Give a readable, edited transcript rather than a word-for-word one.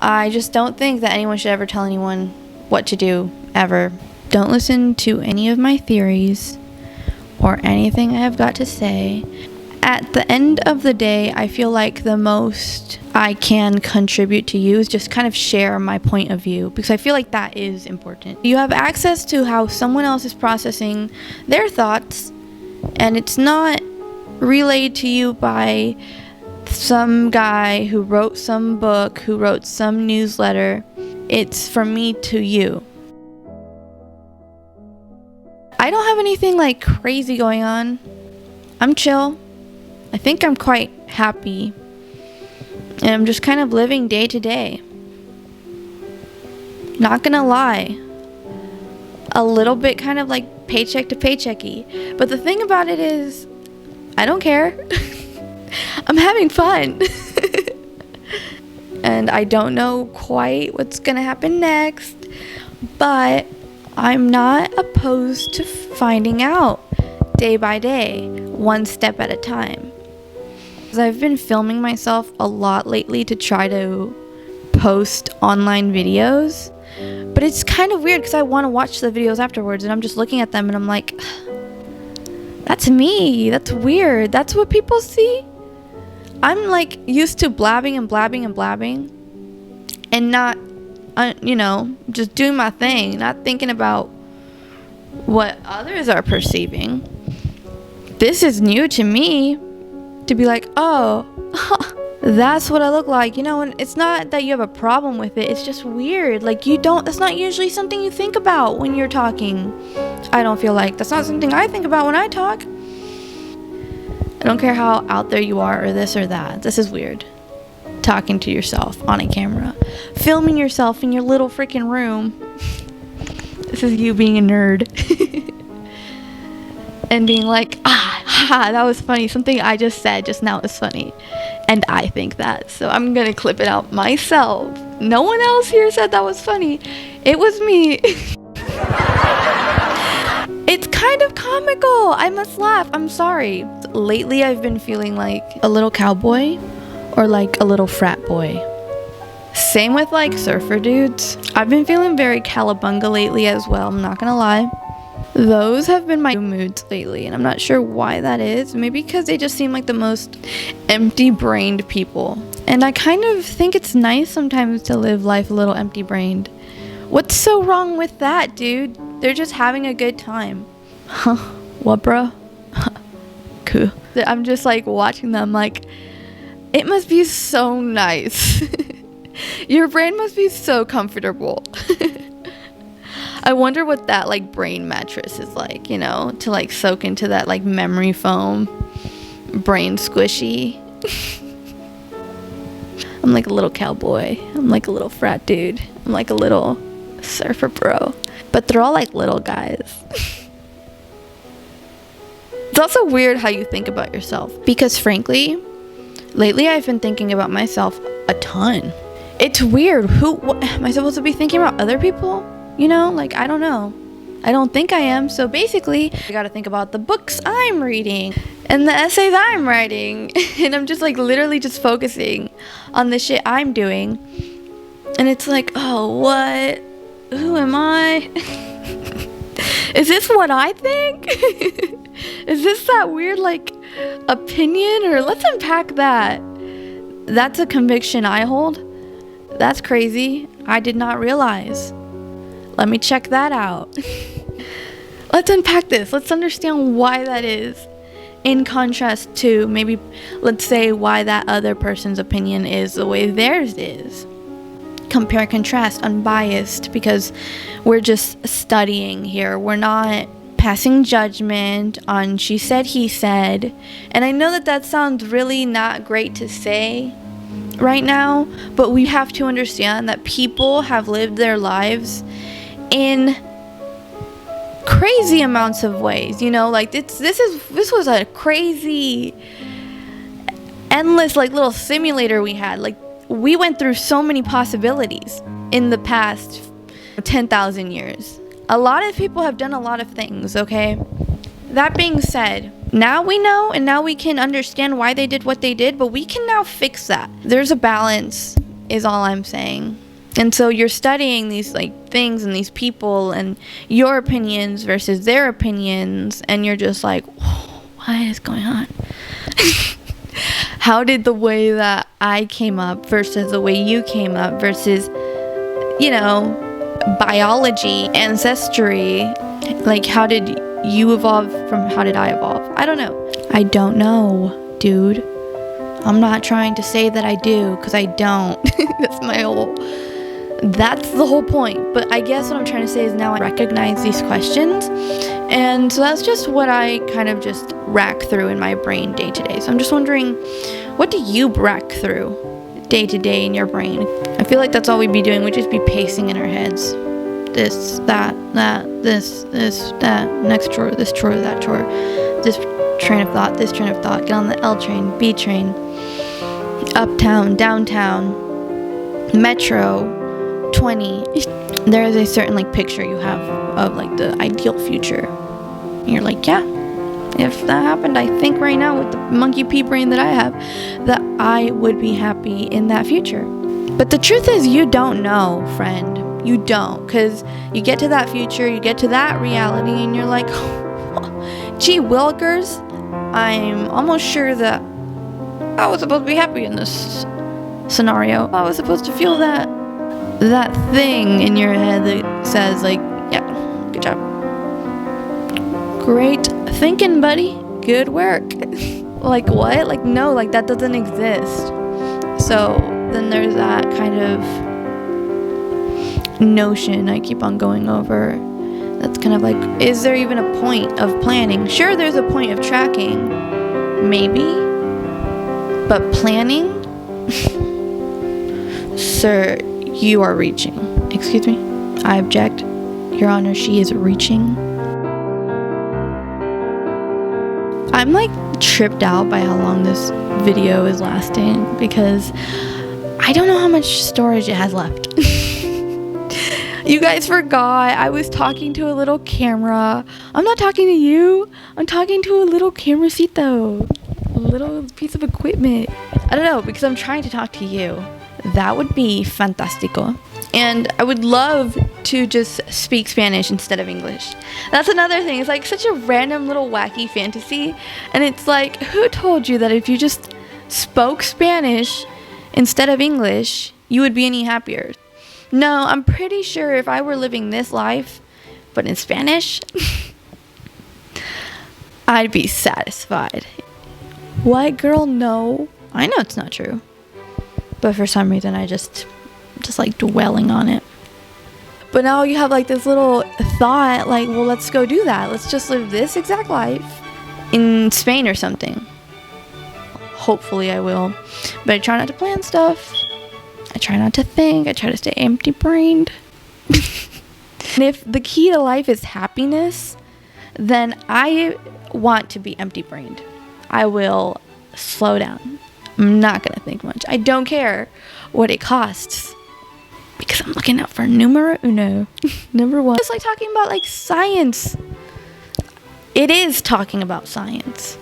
I just don't think that anyone should ever tell anyone what to do, ever. Don't listen to any of my theories or anything I have got to say. At the end of the day, I feel like the most I can contribute to you is just kind of share my point of view, because I feel like that is important. You have access to how someone else is processing their thoughts, and it's not relayed to you by some guy who wrote some book, who wrote some newsletter. It's from me to you. I don't have anything like crazy going on. I'm chill. I think I'm quite happy. And I'm just kind of living day to day. Not gonna lie. A little bit kind of like paycheck to paychecky. But the thing about it is, I don't care. I'm having fun. And I don't know quite what's gonna happen next, but I'm not opposed to finding out day by day, one step at a time. I've been filming myself a lot lately to try to post online videos, but it's kind of weird because I want to watch the videos afterwards, and I'm just looking at them and I'm like, that's me. That's weird. That's what people see. I'm like used to blabbing and blabbing and blabbing and not, just doing my thing, not thinking about what others are perceiving. This is new to me, to be like, oh, that's what I look like, and it's not that you have a problem with it, it's just weird. Like, that's not usually something you think about when you're talking. I don't feel like that's not something I think about when I talk. I don't care how out there you are or this or that. This is weird. Talking to yourself on a camera. Filming yourself in your little freaking room. This is you being a nerd. And being like, that was funny. Something I just said just now is funny. And I think that. So I'm going to clip it out myself. No one else here said that was funny. It was me. It's kind of comical. I must laugh. I'm sorry. Lately, I've been feeling like a little cowboy or like a little frat boy. Same with like surfer dudes. I've been feeling very cowabunga lately as well. I'm not gonna lie. Those have been my moods lately, and I'm not sure why that is. Maybe because they just seem like the most empty-brained people. And I kind of think it's nice sometimes to live life a little empty-brained. What's so wrong with that, dude? They're just having a good time. Huh? What, bro? Cool. I'm just like watching them like, it must be so nice. Your brain must be so comfortable. I wonder what that like brain mattress is like, to like soak into that like memory foam, brain squishy. I'm like a little cowboy. I'm like a little frat dude. I'm like a little surfer bro. But they're all like little guys. It's also weird how you think about yourself, because frankly, lately I've been thinking about myself a ton. It's weird. What am I supposed to be thinking about other people? Like, I don't know. I don't think I am. So basically, I gotta think about the books I'm reading and the essays I'm writing. And I'm just like literally just focusing on the shit I'm doing. And it's like, oh, what? Who am I? Is this what I think? Is this that weird like opinion? Or let's unpack that. That's a conviction I hold. That's crazy. I did not realize. Let me check that out. Let's unpack this. Let's understand why that is, in contrast to maybe, let's say, why that other person's opinion is the way theirs is. Compare, contrast, unbiased, because we're just studying here. We're not passing judgment on she said, he said. And I know that sounds really not great to say right now, but we have to understand that people have lived their lives in crazy amounts of ways, like this was a crazy endless like little simulator we had. Like, we went through so many possibilities in the past 10,000 years. A lot of people have done a lot of things, okay? That being said, now we know, and now we can understand why they did what they did, but we can now fix that. There's a balance is all I'm saying. And so you're studying these like things and these people and your opinions versus their opinions, and you're just like, what is going on? How did the way that I came up versus the way you came up versus, you know, biology, ancestry, like how did you evolve from how did I evolve? I don't know. I don't know, dude. I'm not trying to say that I do, because I don't. That's the whole point. But I guess what I'm trying to say is now I recognize these questions, and so that's just what I kind of just rack through in my brain day to day. So I'm just wondering, what do you rack through day to day in your brain? I feel like that's all we'd be doing. We'd just be pacing in our heads. This, that, this, that, next chore, this chore, that chore, this train of thought, this train of thought, get on the L train, B train, uptown, downtown, metro, 20. There is a certain like picture you have of like the ideal future. And you're like, yeah, if that happened, I think right now with the monkey pea brain that I have, that I would be happy in that future. But the truth is, you don't know, friend. You don't, because you get to that future, you get to that reality, and you're like, gee willikers, I'm almost sure that I was supposed to be happy in this scenario. I was supposed to feel that thing in your head that says like, yeah, good job, great thinking, buddy, good work. Like what? Like no, like that doesn't exist. So then there's that kind of notion I keep on going over. That's kind of like, is there even a point of planning? Sure, there's a point of tracking, maybe, but planning? Sir, you are reaching. Excuse me? I object. Your Honor, she is reaching. I'm like tripped out by how long this video is lasting because I don't know how much storage it has left. You guys forgot I was talking to a little camera. I'm not talking to you. I'm talking to a little cameracito. A little piece of equipment. I don't know, because I'm trying to talk to you. That would be fantastico. And I would love to just speak Spanish instead of English. That's another thing. It's like such a random little wacky fantasy. And it's like, who told you that if you just spoke Spanish instead of English, you would be any happier? No, I'm pretty sure if I were living this life, but in Spanish, I'd be satisfied. What, girl? No. I know it's not true. But for some reason, I just like dwelling on it. But now you have like this little thought, like, well, let's go do that. Let's just live this exact life in Spain or something. Hopefully I will. But I try not to plan stuff. I try not to think. I try to stay empty-brained. And if the key to life is happiness, then I want to be empty-brained. I will slow down. I'm not going to think much. I don't care what it costs. Because I'm looking out for numero uno. Number one. It's like talking about like science. It is talking about science.